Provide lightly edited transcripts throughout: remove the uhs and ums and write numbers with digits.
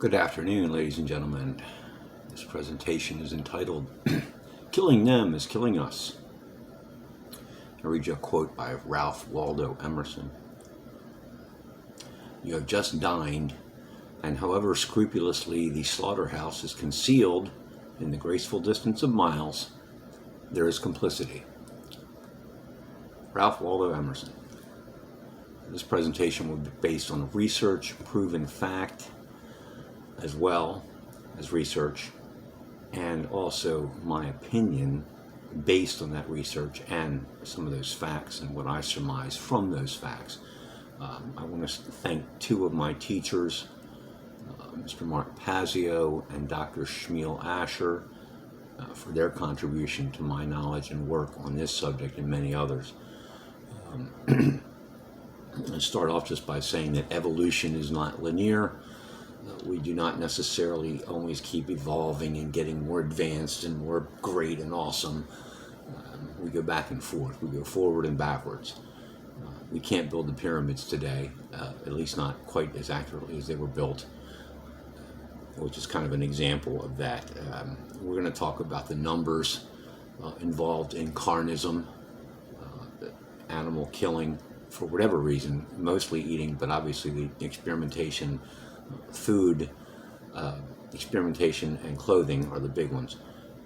Good afternoon, ladies and gentlemen. This presentation is entitled, Killing Them is Killing Us. I read you a quote by Ralph Waldo Emerson. You have just dined, and however scrupulously the slaughterhouse is concealed in the graceful distance of miles, there is complicity. Ralph Waldo Emerson. This presentation will be based on research, proven fact, as well as research, and also my opinion based on that research and some of those facts and what I surmise from those facts. I want to thank two of my teachers, Mr. Mark Pazio and Dr. Shmuel Asher, for their contribution to my knowledge and work on this subject and many others. I start off just by saying that evolution is not linear. We do not necessarily always keep evolving and getting more advanced and more great and awesome. We go back and forth. We go forward and backwards. We can't build the pyramids today, at least not quite as accurately as they were built, which is kind of an example of that. We're going to talk about the numbers involved in carnism, animal killing for whatever reason, mostly eating, but obviously the experimentation, food, experimentation, and clothing are the big ones.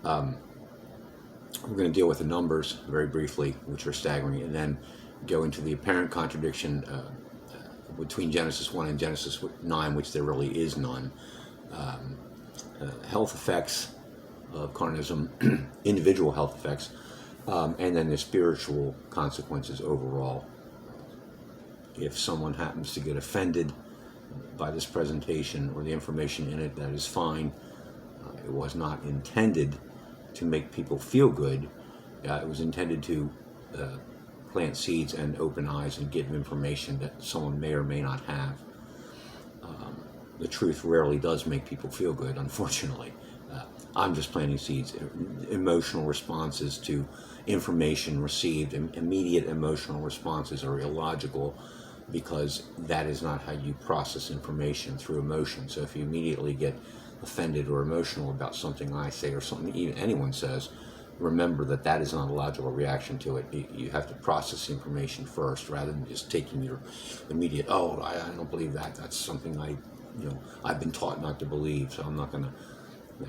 We're going to deal with the numbers very briefly, which are staggering, and then go into the apparent contradiction between Genesis 1 and Genesis 9, which there really is none. Health effects of carnism, individual health effects, and then the spiritual consequences overall. If someone happens to get offended by this presentation or the information in it, that is fine. It was not intended to make people feel good. It was intended to plant seeds and open eyes and give information that someone may or may not have. The truth rarely does make people feel good, unfortunately. I'm just planting seeds. Emotional responses to information received, immediate emotional responses are illogical, because that is not how you process information, through emotion. So if you immediately get offended or emotional about something I say or something even anyone says, remember that that is not a logical reaction to it. You have to process the information first, rather than just taking your immediate, I don't believe that. That's something I've been taught not to believe, so I'm not going to.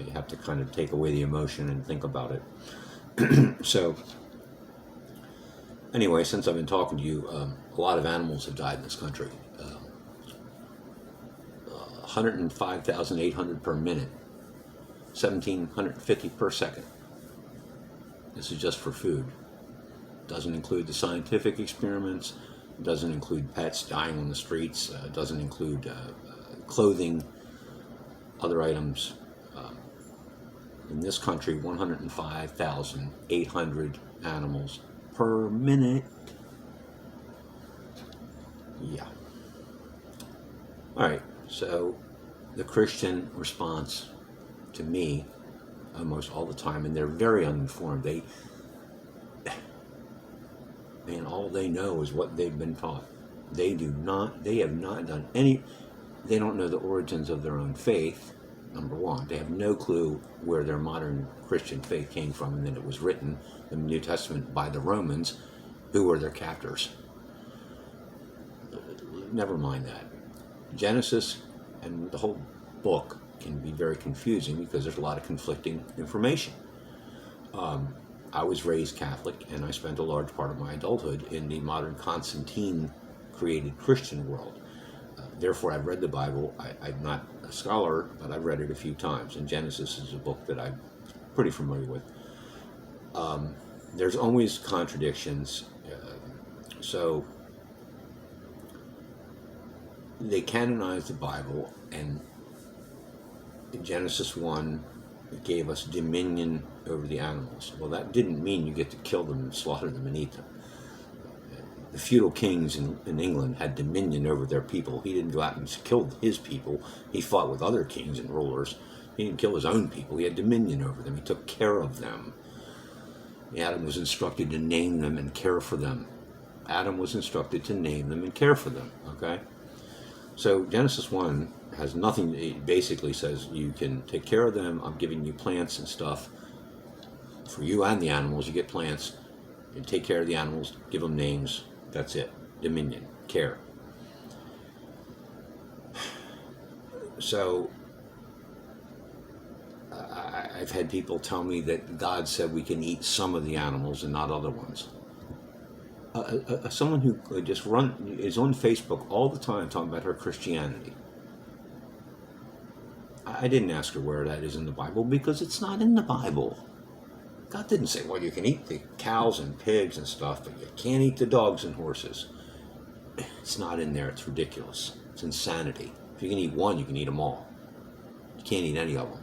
You have to kind of take away the emotion and think about it. So anyway, since I've been talking to you, a lot of animals have died in this country. 105,800 per minute, 1,750 per second. This is just for food. Doesn't include the scientific experiments, doesn't include pets dying on the streets, doesn't include clothing, other items. In this country, 105,800 animals per minute. Yeah. All right. So the Christian response to me, almost all the time, and they're very uninformed. All they know is what they've been taught. They have not done any. They don't know the origins of their own faith. Number one, they have no clue where their modern Christian faith came from, and that it was written in the New Testament by the Romans, who were their captors. Never mind that. Genesis and the whole book can be very confusing because there's a lot of conflicting information. I was raised Catholic, and I spent a large part of my adulthood in the modern Constantine-created Christian world. Therefore, I've read the Bible. I'm not a scholar, but I've read it a few times, and Genesis is a book that I'm pretty familiar with. There's always contradictions, so they canonized the Bible, and in Genesis 1, it gave us dominion over the animals. Well, that didn't mean you get to kill them and slaughter them and eat them. The feudal kings in England had dominion over their people. He didn't go out and kill his people. He fought with other kings and rulers. He didn't kill his own people. He had dominion over them. He took care of them. Adam was instructed to name them and care for them. Adam was instructed to name them and care for them, okay? So Genesis 1 has nothing. It basically says you can take care of them. I'm giving you plants and stuff for you and the animals. You get plants. You take care of the animals. Give them names. That's it. Dominion, care. So I've had people tell me that God said we can eat some of the animals and not other ones. Someone who just is on Facebook all the time talking about her Christianity. I didn't ask her where that is in the Bible because it's not in the Bible. God didn't say, well, you can eat the cows and pigs and stuff, but you can't eat the dogs and horses. It's not in there. It's ridiculous. It's insanity. If you can eat one, you can eat them all. You can't eat any of them.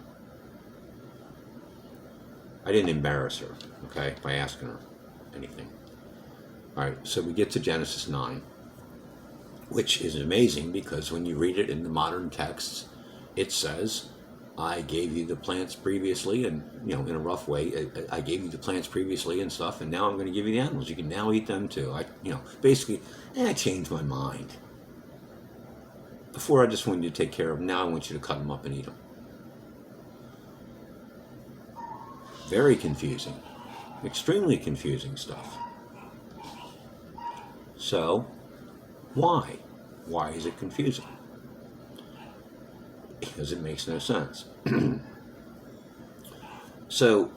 I didn't embarrass her, okay, by asking her anything. All right, so we get to Genesis 9, which is amazing because when you read it in the modern texts, it says, I gave you the plants previously, and, in a rough way, I gave you the plants previously and stuff, and now I'm going to give you the animals. You can now eat them too. Basically, I changed my mind. Before I just wanted you to take care of them, now I want you to cut them up and eat them. Very confusing. Extremely confusing stuff. So, why? Why is it confusing? Because it makes no sense. So,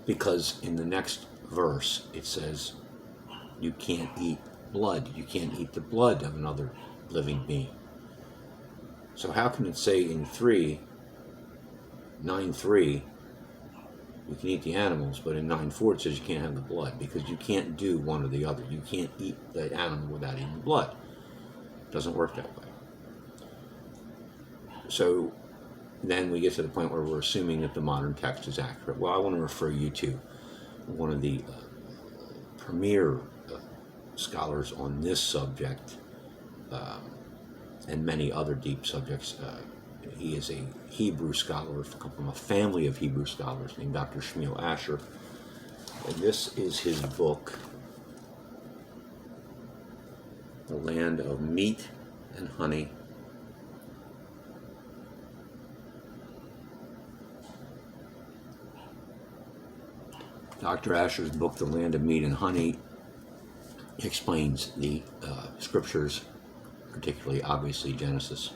because in the next verse it says, you can't eat blood. You can't eat the blood of another living being. So how can it say in 9:3, you can eat the animals, but in 9:4 it says you can't have the blood, because you can't do one or the other. You can't eat the animal without eating the blood. It doesn't work that way. So then we get to the point where we're assuming that the modern text is accurate. Well, I want to refer you to one of the premier scholars on this subject and many other deep subjects. He is a Hebrew scholar from a family of Hebrew scholars named Dr. Shmuel Asher. And this is his book, The Land of Meat and Honey. Dr. Asher's book, The Land of Meat and Honey, explains the scriptures, particularly, obviously, Genesis,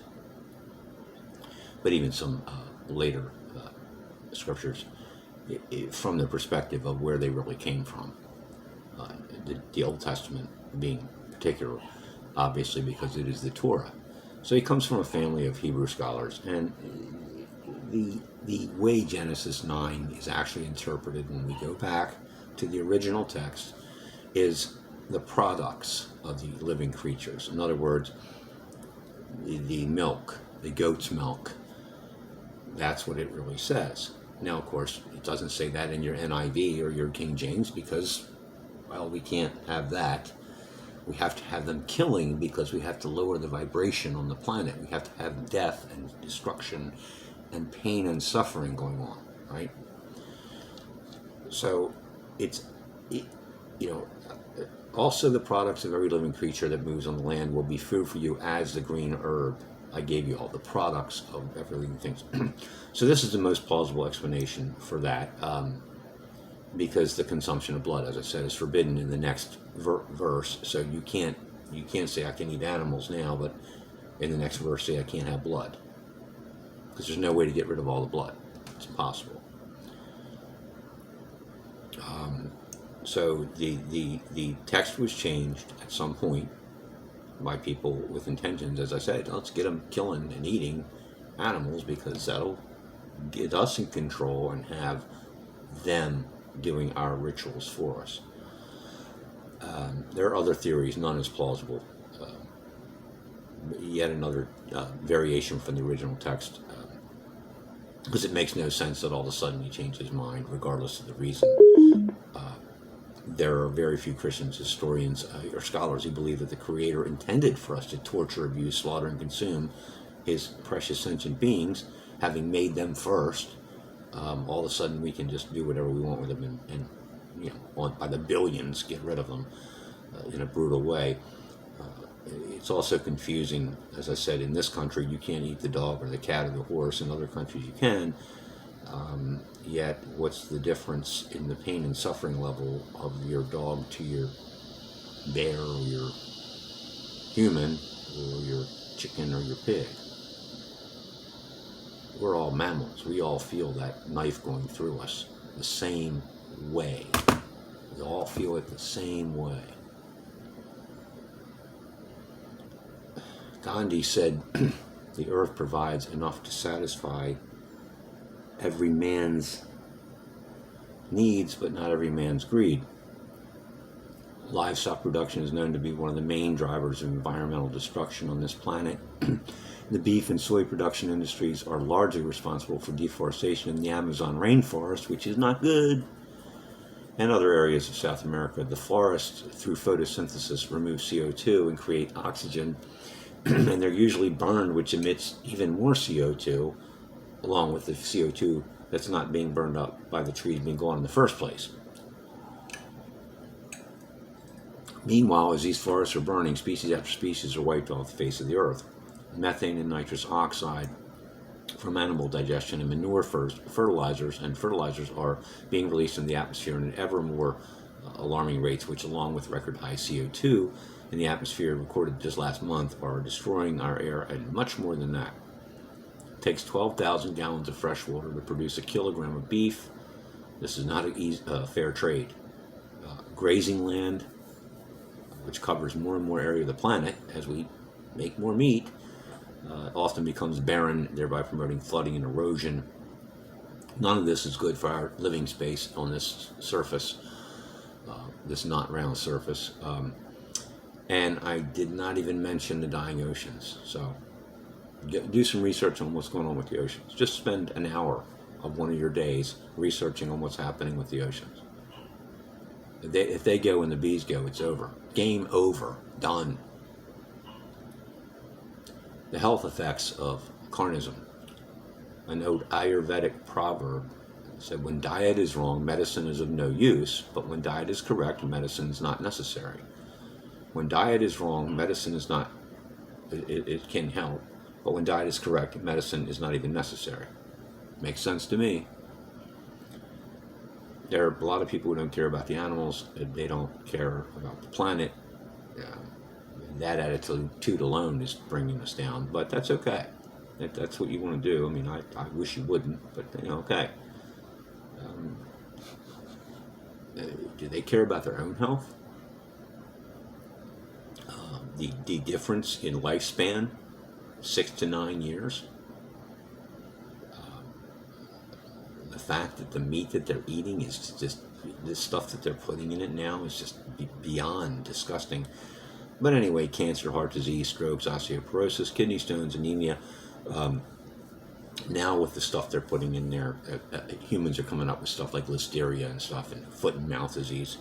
but even some later scriptures, from the perspective of where they really came from. The Old Testament being particular, obviously, because it is the Torah. So he comes from a family of Hebrew scholars, and the way Genesis 9 is actually interpreted when we go back to the original text is the products of the living creatures. In other words, the milk, the goat's milk, that's what it really says. Now, of course, it doesn't say that in your NIV or your King James because, well, we can't have that. We have to have them killing because we have to lower the vibration on the planet. We have to have death and destruction and pain and suffering going on, right? So also the products of every living creature that moves on the land will be food for you as the green herb. I gave you all the products of every living thing. So this is the most plausible explanation for that, because the consumption of blood, as I said, is forbidden in the next verse. So you can't say I can eat animals now, but in the next verse say I can't have blood, because there's no way to get rid of all the blood. It's impossible. So the text was changed at some point by people with intentions, as I said. Let's get them killing and eating animals because that'll get us in control and have them doing our rituals for us. There are other theories, none as plausible. Yet another variation from the original text, because it makes no sense that all of a sudden he changed his mind regardless of the reason. There are very few Christians, historians, or scholars who believe that the Creator intended for us to torture, abuse, slaughter, and consume his precious sentient beings, having made them first. All of a sudden we can just do whatever we want with them and by the billions get rid of them in a brutal way. It's also confusing. As I said, in this country, you can't eat the dog or the cat or the horse. In other countries, you can. Yet, what's the difference in the pain and suffering level of your dog to your bear or your human or your chicken or your pig? We're all mammals. We all feel that knife going through us the same way. We all feel it the same way. Gandhi said, the earth provides enough to satisfy every man's needs, but not every man's greed. Livestock production is known to be one of the main drivers of environmental destruction on this planet. The beef and soy production industries are largely responsible for deforestation in the Amazon rainforest, which is not good, and other areas of South America. The forests, through photosynthesis, remove CO2 and create oxygen, and they're usually burned, which emits even more CO2, along with the CO2 that's not being burned up by the trees being gone in the first place. Meanwhile, as these forests are burning, species after species are wiped off the face of the earth. Methane and nitrous oxide from animal digestion and manure fertilizers are being released in the atmosphere in ever more alarming rates, which, along with record high CO2 in the atmosphere recorded just last month, are destroying our air, and much more than that. It takes 12,000 gallons of fresh water to produce a kilogram of beef. This is not a fair trade. Grazing land, which covers more and more area of the planet as we make more meat, often becomes barren, thereby promoting flooding and erosion. None of this is good for our living space on this surface, this not round surface. And I did not even mention the dying oceans. So do some research on what's going on with the oceans. Just spend an hour of one of your days researching on what's happening with the oceans. If they go and the bees go, it's over. Game over. Done. The health effects of carnism. An old Ayurvedic proverb said, when diet is wrong, medicine is of no use, but when diet is correct, medicine is not necessary. When diet is wrong, medicine is not, it can help, but when diet is correct, medicine is not even necessary. Makes sense to me. There are a lot of people who don't care about the animals, they don't care about the planet. That attitude alone is bringing us down, but that's okay. That's what you want to do. I mean, I wish you wouldn't, but okay. Do they care about their own health? The difference in lifespan, 6 to 9 years. The fact that the meat that they're eating is just, the stuff that they're putting in it now is just beyond disgusting. But anyway, cancer, heart disease, strokes, osteoporosis, kidney stones, anemia. Now with the stuff they're putting in there, humans are coming up with stuff like listeria and stuff, and foot and mouth disease,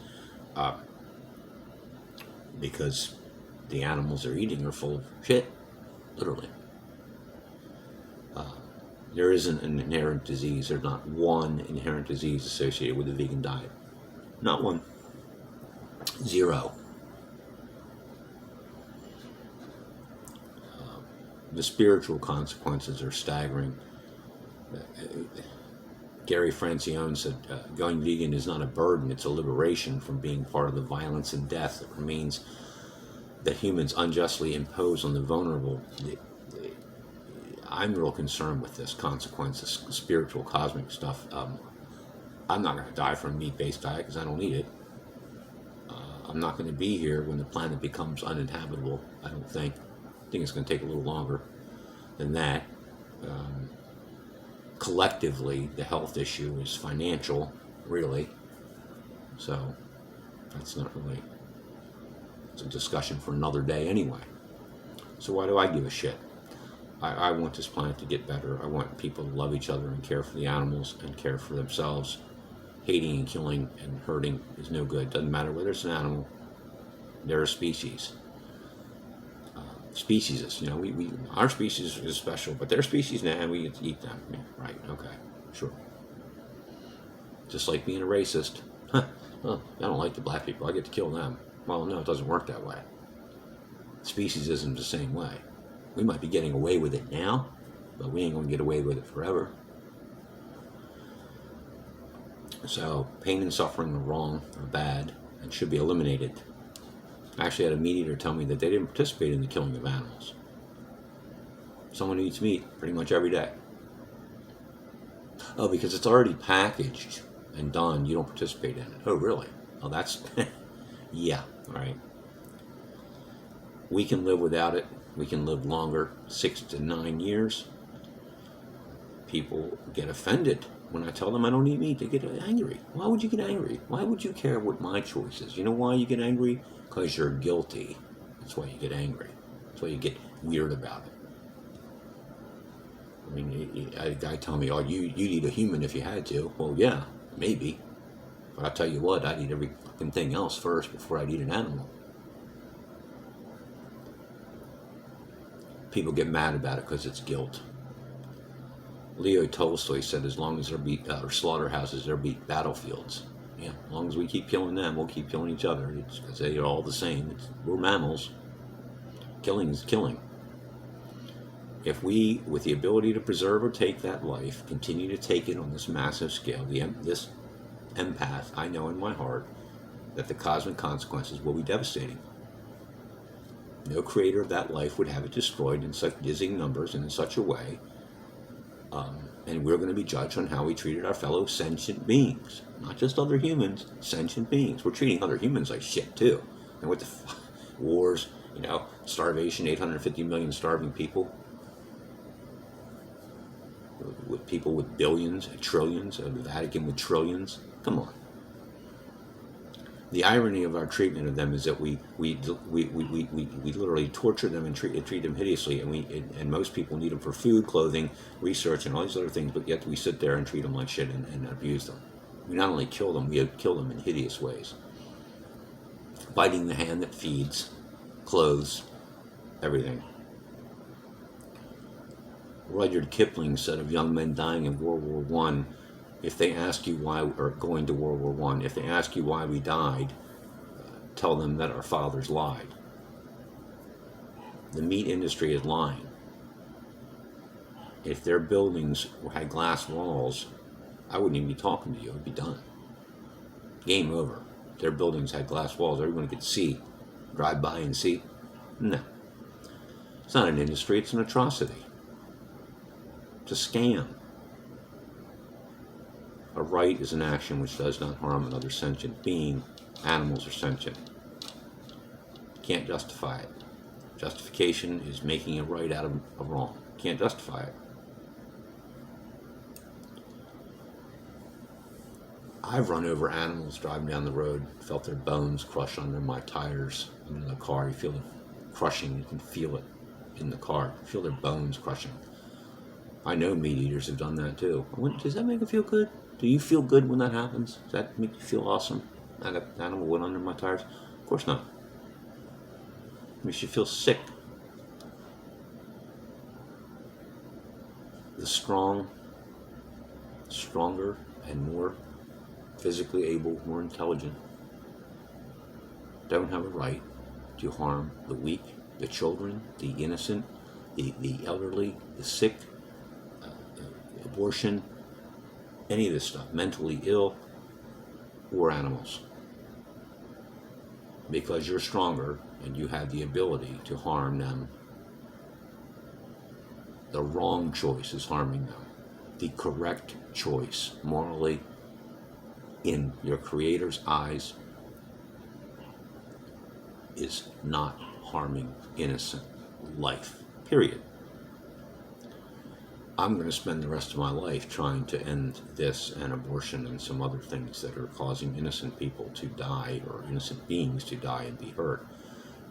because the animals they're eating are full of shit, literally. There isn't an inherent disease. There's not one inherent disease associated with a vegan diet. Not one. Zero. The spiritual consequences are staggering. Gary Francione said, going vegan is not a burden, it's a liberation from being part of the violence and death that remains that humans unjustly impose on the vulnerable. I'm real concerned with this consequence, this spiritual, cosmic stuff. I'm not going to die from a meat-based diet because I don't eat it. I'm not going to be here when the planet becomes uninhabitable, I don't think. I think it's going to take a little longer than that. Collectively, the health issue is financial, really. So that's not really, it's a discussion for another day anyway. So why do I give a shit? I want this planet to get better. I want people to love each other and care for the animals and care for themselves. Hating and killing and hurting is no good. Doesn't matter whether it's an animal. They're a species. Speciesists, our species is special, but their species, nah, we get to eat them. Yeah, right, okay, sure. Just like being a racist. Well, I don't like the black people, I get to kill them. Well, no, it doesn't work that way. Speciesism is the same way. We might be getting away with it now, but we ain't going to get away with it forever. So pain and suffering are wrong, are bad, and should be eliminated. I actually had a meat eater tell me that they didn't participate in the killing of animals. Someone who eats meat pretty much every day. Oh, because it's already packaged and done, you don't participate in it. Oh, really? Oh, that's... yeah, right. We can live without it. We can live longer, 6 to 9 years. People get offended when I tell them I don't eat meat. They get angry. Why would you get angry? Why would you care what my choice is? You know why you get angry? Because you're guilty. That's why you get angry. That's why you get weird about it. I mean, a guy tell me, oh, you'd eat a human if you had to. Well, yeah, maybe. But I'll tell you what, I'd eat every fucking thing else first before I'd eat an animal. People get mad about it because it's guilt. Leo Tolstoy said, as long as there be slaughterhouses, there be battlefields. Yeah, as long as we keep killing them, we'll keep killing each other. It's because they are all the same. We're mammals. Killing is killing. If we, with the ability to preserve or take that life, continue to take it on this massive scale, this empath, I know in my heart that the cosmic consequences will be devastating. No creator of that life would have it destroyed in such dizzying numbers and in such a way. And we're going to be judged on how we treated our fellow sentient beings. Not just other humans, sentient beings. We're treating other humans like shit, too. And with the wars, starvation, 850 million starving people. With people with billions, trillions, the Vatican with trillions. Come on. The irony of our treatment of them is that we literally torture them and treat them hideously, and most people need them for food, clothing, research, and all these other things, but yet we sit there and treat them like shit and abuse them. We not only kill them, we kill them in hideous ways. Biting the hand that feeds, clothes, everything. Rudyard Kipling said of young men dying in World War I, if they ask you why, or going to World War I, if they ask you why we died, tell them that our fathers lied. The meat industry is lying. If their buildings had glass walls, I wouldn't even be talking to you. It would be done. Game over. If their buildings had glass walls, everyone could see, drive by and see. No. It's not an industry, it's an atrocity. It's a scam. A right is an action which does not harm another sentient being. Animals are sentient. Can't justify it. Justification is making a right out of a wrong. Can't justify it. I've run over animals driving down the road, felt their bones crush under my tires. I'm in the car, you feel the crushing, you can feel it in the car. You feel their bones crushing. I know meat eaters have done that too. Does that make you feel good? Do you feel good when that happens? Does that make you feel awesome? That animal went under my tires? Of course not. It makes you feel sick. The strong, stronger, and more physically able, more intelligent, don't have a right to harm the weak, the children, the innocent, the elderly, the sick, abortion, any of this stuff, mentally ill, or animals. Because you're stronger and you have the ability to harm them. The wrong choice is harming them. The correct choice, morally, in your Creator's eyes, is not harming innocent life. Period. I'm going to spend the rest of my life trying to end this and abortion and some other things that are causing innocent people to die, or innocent beings to die and be hurt.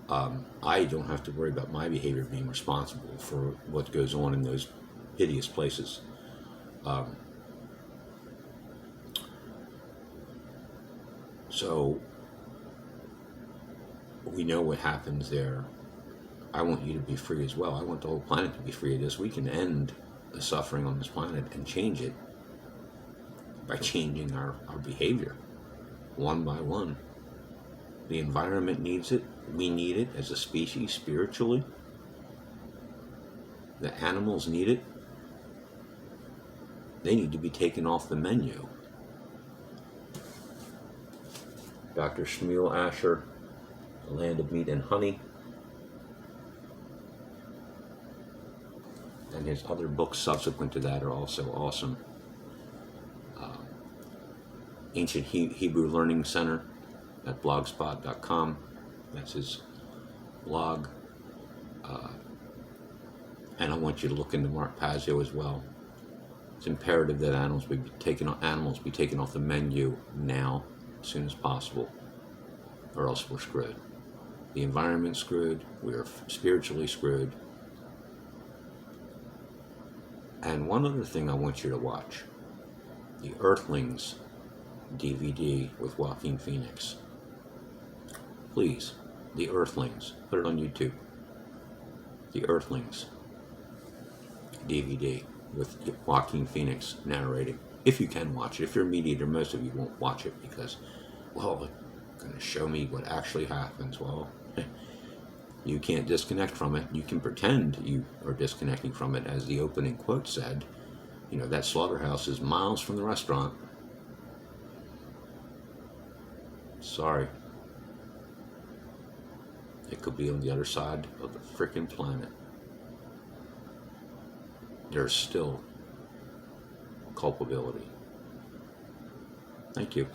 I don't have to worry about my behavior being responsible for what goes on in those hideous places. So we know what happens there. I want you to be free as well. I want the whole planet to be free of this. We can end the suffering on this planet and change it by changing our behavior one by one. The environment needs it. We need it as a species spiritually. The animals need it. They need to be taken off the menu. Dr. Shmuel Asher, The Land of Meat and Honey, and his other books subsequent to that are also awesome. Ancient Hebrew Learning Center at blogspot.com. That's his blog. And I want you to look into Mark Pazio as well. It's imperative that animals be taken off the menu now, as soon as possible, or else we're screwed. The environment's screwed. We're spiritually screwed. And one other thing I want you to watch: the Earthlings DVD with Joaquin Phoenix. Please, The Earthlings. Put it on YouTube. The Earthlings DVD with Joaquin Phoenix narrating. If you can watch it. If you're a meat eater, most of you won't watch it because, well, it's going to show me what actually happens. Well, you can't disconnect from it. You can pretend you are disconnecting from it, as the opening quote said. You know, that slaughterhouse is miles from the restaurant. Sorry. It could be on the other side of the frickin' planet. There's still culpability. Thank you.